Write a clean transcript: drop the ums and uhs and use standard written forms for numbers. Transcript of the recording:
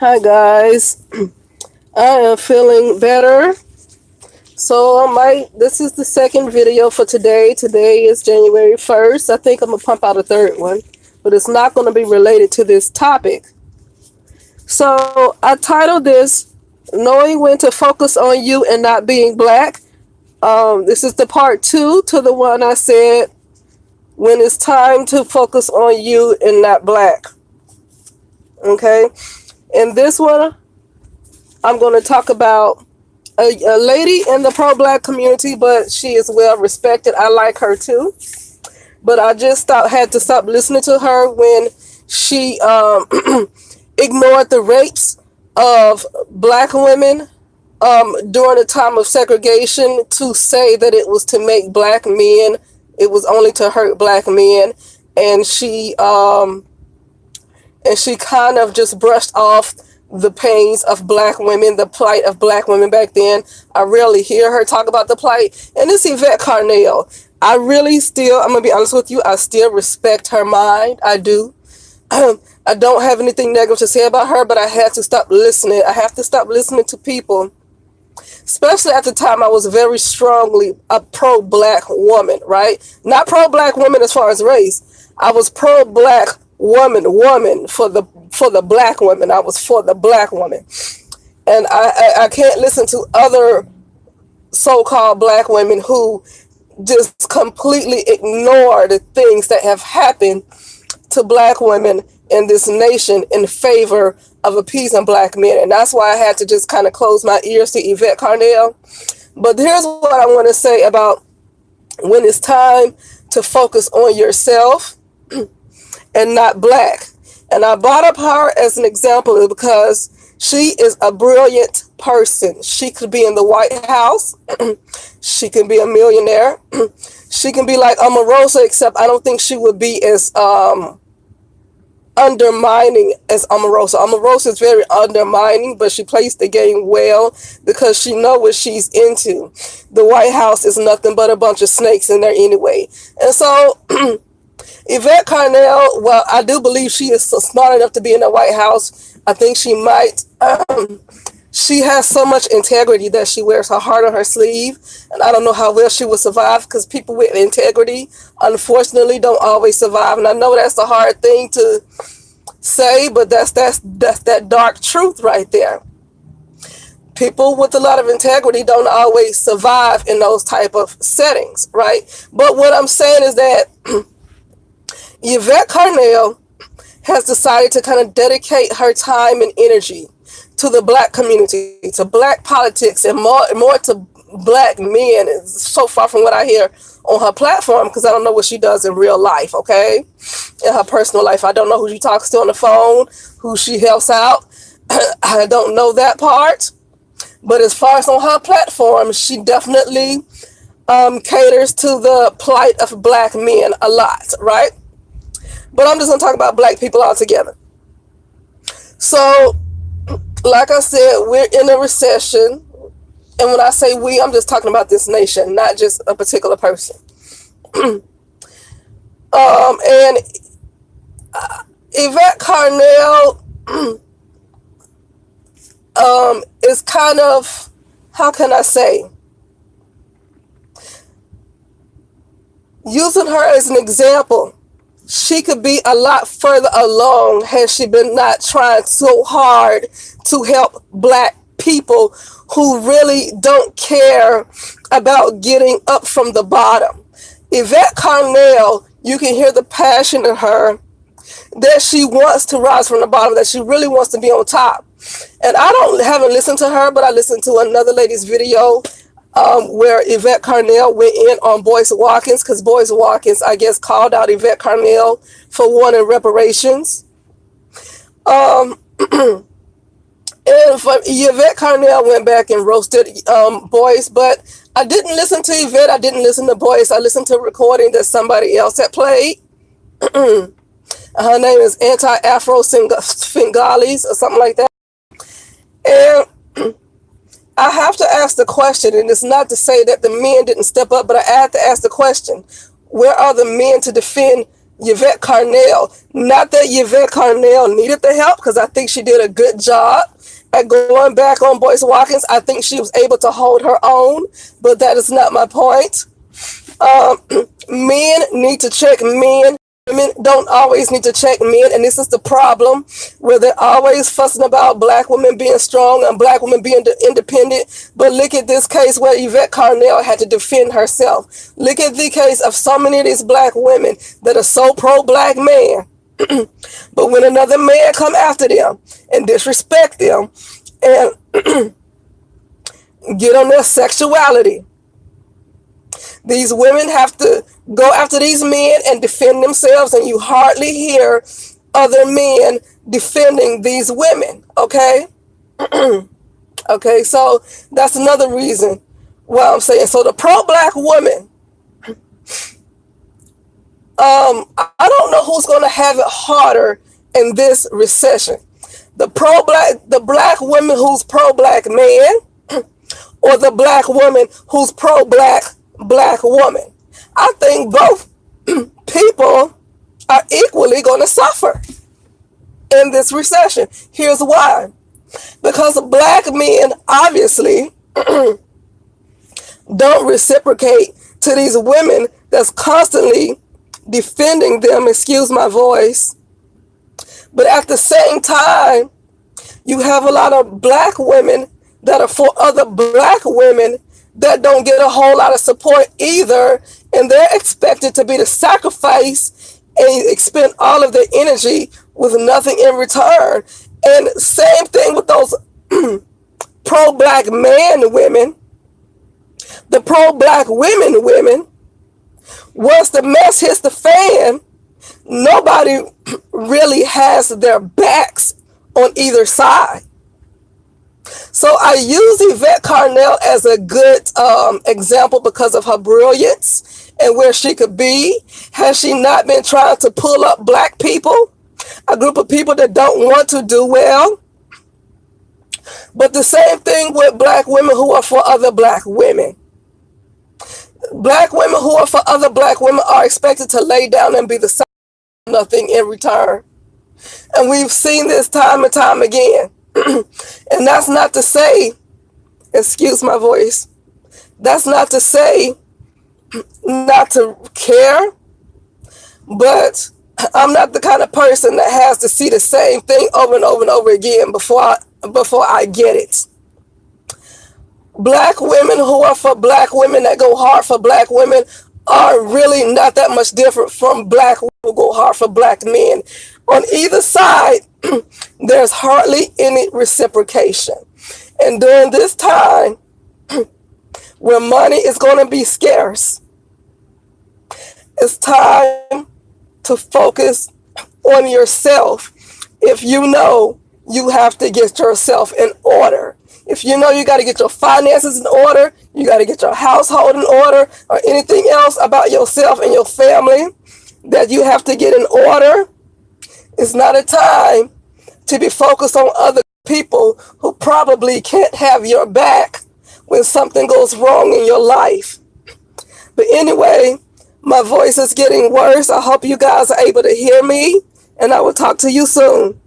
Hi guys, I am feeling better. So this is the second video for today. Today is January 1st. I think I'm gonna pump out a third one, but it's not gonna be related to this topic. So I titled this Knowing When to Focus on You and Not Being Black. This is the part two to the one I said when it's time to focus on you and not black. Okay. In this one, I'm going to talk about a lady in the pro-black community, but she is well respected. I like her too. But I just had to stop listening to her when she ignored the rapes of black women during the time of segregation to say that it was to make black men, it was only to hurt black men. And she kind of just brushed off the pains of black women, the plight of black women back then. I rarely hear her talk about the plight. And it's Yvette Carnell. I really still, I'm going to be honest with you, I still respect her mind. I do. I don't have anything negative to say about her, but I had to stop listening. I have to stop listening to people, especially at the time I was very strongly a pro-black woman, right? Not pro-black woman as far as race. I was pro-black woman for the black women. I was for the black woman. And I can't listen to other so-called black women who just completely ignore the things that have happened to black women in this nation in favor of appeasing black men. And that's why I had to just kind of close my ears to Yvette Carnell. But here's what I want to say about when it's time to focus on yourself and not black. And I brought up her as an example because she is a brilliant person. She could be in the White House. She can be a millionaire. She can be like Omarosa, except I don't think she would be as undermining as Omarosa. Omarosa is very undermining, but she plays the game well because she knows what she's into. The White House is nothing but a bunch of snakes in there anyway. And so Yvette Carnell, well, I do believe she is smart enough to be in the White House. I think she might. She has so much integrity that she wears her heart on her sleeve. And I don't know how well she will survive because people with integrity, unfortunately, don't always survive. And I know that's a hard thing to say, but that's that dark truth right there. People with a lot of integrity don't always survive in those type of settings, right? But what I'm saying is that Yvette Carnell has decided to kind of dedicate her time and energy to the black community, to black politics, and more to black men. It's so far from what I hear on her platform because I don't know what she does in real life, okay? In her personal life. I don't know who she talks to on the phone, who she helps out. I don't know that part. But as far as on her platform, she definitely caters to the plight of black men a lot, right? But I'm just going to talk about black people altogether. So, like I said, we're in a recession. And when I say we, I'm just talking about this nation, not just a particular person. And Yvette Carnell is kind of, how can I say, using her as an example. She could be a lot further along had she been not trying so hard to help black people who really don't care about getting up from the bottom. Yvette Carnell, you can hear the passion in her that she wants to rise from the bottom, that she really wants to be on top. And haven't listened to her, but I listened to another lady's video where Yvette Carnell went in on Boyce Watkins, because Boyce Watkins, I guess, called out Yvette Carnell for wanting reparations. And Yvette Carnell went back and roasted Boyce, but I didn't listen to Yvette. I didn't listen to Boyce. I listened to a recording that somebody else had played. Her name is Anti-Afro Fingalis or something like that. And I have to ask the question, and it's not to say that the men didn't step up, but I have to ask the question, where are the men to defend Yvette Carnell. Not that Yvette Carnell needed the help, because I think she did a good job at going back on Boyce Watkins. I think she was able to hold her own, but that is not my point. Men need to check men. Women don't always need to check men, and this is the problem, where they're always fussing about black women being strong and black women being independent. But look at this case where Yvette Carnell had to defend herself. Look at the case of so many of these black women that are so pro-black man, but when another man come after them and disrespect them and get on their sexuality, these women have to go after these men and defend themselves, and you hardly hear other men defending these women, okay? Okay, so that's another reason why I'm saying. So the pro-black woman, I don't know who's going to have it harder in this recession. The black woman who's pro-black man, or the black woman who's pro-black woman. I think both people are equally going to suffer in this recession. Here's why. Because black men obviously don't reciprocate to these women that's constantly defending them, excuse my voice. But at the same time, you have a lot of black women that are for other black women that don't get a whole lot of support either, and they're expected to be the sacrifice and expend all of their energy with nothing in return. And same thing with those pro-black man women. The pro-black women, once the mess hits the fan, nobody really has their backs on either side. So I use Yvette Carnell as a good example because of her brilliance and where she could be. Has she not been trying to pull up black people, a group of people that don't want to do well? But the same thing with black women who are for other black women. Black women who are for other black women are expected to lay down and be the same, nothing in return. And we've seen this time and time again. And that's not to say, excuse my voice, that's not to say not to care, but I'm not the kind of person that has to see the same thing over and over and over again before I get it. Black women who are for black women, that go hard for black women, are really not that much different from black women who go hard for black men. On either side, there's hardly any reciprocation. And during this time, where money is going to be scarce, it's time to focus on yourself. If you know you have to get yourself in order, if you know you got to get your finances in order, you got to get your household in order, or anything else about yourself and your family that you have to get in order, it's not a time to be focused on other people who probably can't have your back when something goes wrong in your life. But anyway, my voice is getting worse. I hope you guys are able to hear me, and I will talk to you soon.